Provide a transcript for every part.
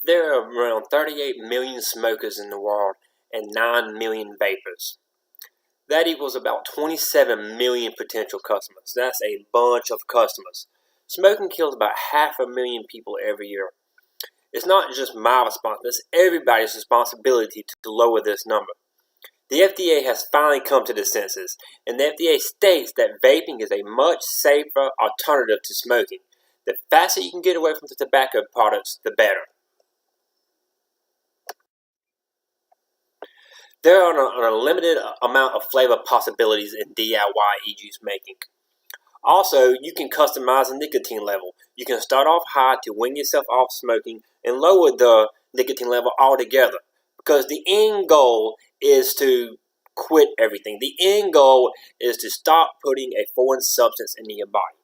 There are around 38 million smokers in the world and 9 million vapors. That equals about 27 million potential customers. That's a bunch of customers. Smoking kills about 500,000 people every year. It's not just my responsibility, it's everybody's responsibility to lower this number. The FDA has finally come to the senses, and the FDA states that vaping is a much safer alternative to smoking. The faster you can get away from the tobacco products, the better. There are an unlimited amount of flavor possibilities in DIY e-juice making. Also, you can customize the nicotine level. You can start off high to wean yourself off smoking and lower the nicotine level altogether. Because the end goal is to quit everything. The end goal is to stop putting a foreign substance into your body.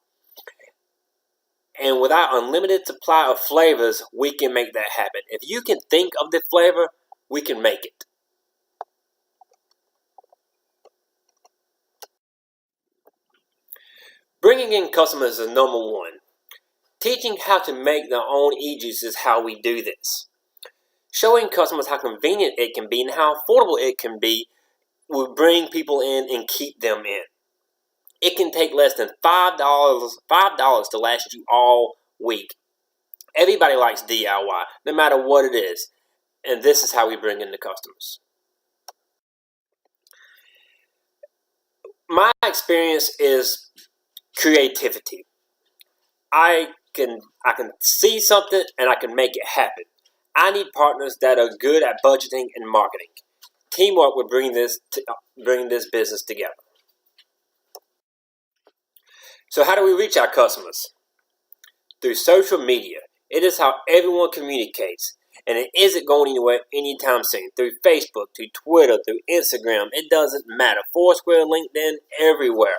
And without unlimited supply of flavors, we can make that happen. If you can think of the flavor, we can make it. Bringing in customers is number one. Teaching how to make their own e-juice is how we do this. Showing customers how convenient it can be and how affordable it can be will bring people in and keep them in. It can take less than $5 to last you all week. Everybody likes DIY, no matter what it is. And this is how we bring in the customers. My experience is creativity. I can see something and I can make it happen. I need partners that are good at budgeting and marketing. Teamwork will bring this business together. So how do we reach our customers? Through social media. It is how everyone communicates. And it isn't going anywhere anytime soon. Through Facebook, through Twitter, through Instagram. It doesn't matter. Foursquare, LinkedIn, everywhere.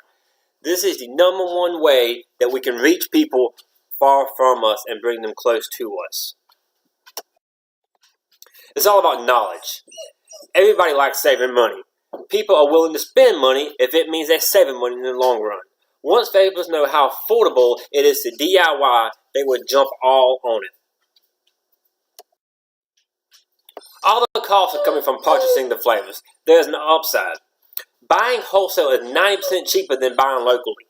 This is the number one way that we can reach people far from us and bring them close to us. It's all about knowledge. Everybody likes saving money. People are willing to spend money if it means they're saving money in the long run. Once vapers know how affordable it is to DIY, they will jump all on it. All the costs are coming from purchasing the flavors. There's an upside. Buying wholesale is 90% cheaper than buying locally.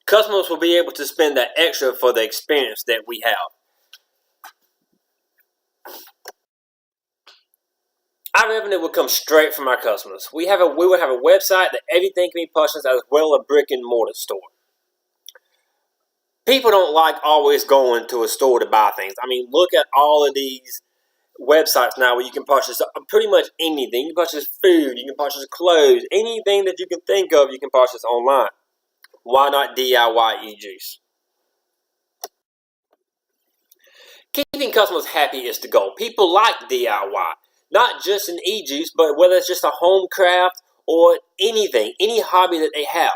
Customers will be able to spend that extra for the experience that we have. Our revenue will come straight from our customers. We will have a website that everything can be purchased as well as a brick and mortar store. People don't like always going to a store to buy things. I mean, look at all of these websites now where you can purchase pretty much anything. You can purchase food, you can purchase clothes, anything that you can think of you can purchase online. Why not DIY e-juice? Keeping customers happy is the goal. People like DIY. Not just an e-juice, but whether it's just a home craft or anything, any hobby that they have.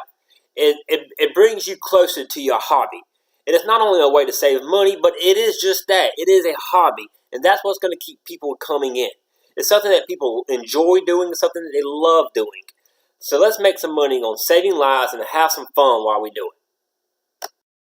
It brings you closer to your hobby. And it's not only a way to save money, but it is just that. It is a hobby. And that's what's going to keep people coming in. It's something that people enjoy doing. It's something that they love doing. So let's make some money on saving lives and have some fun while we do it.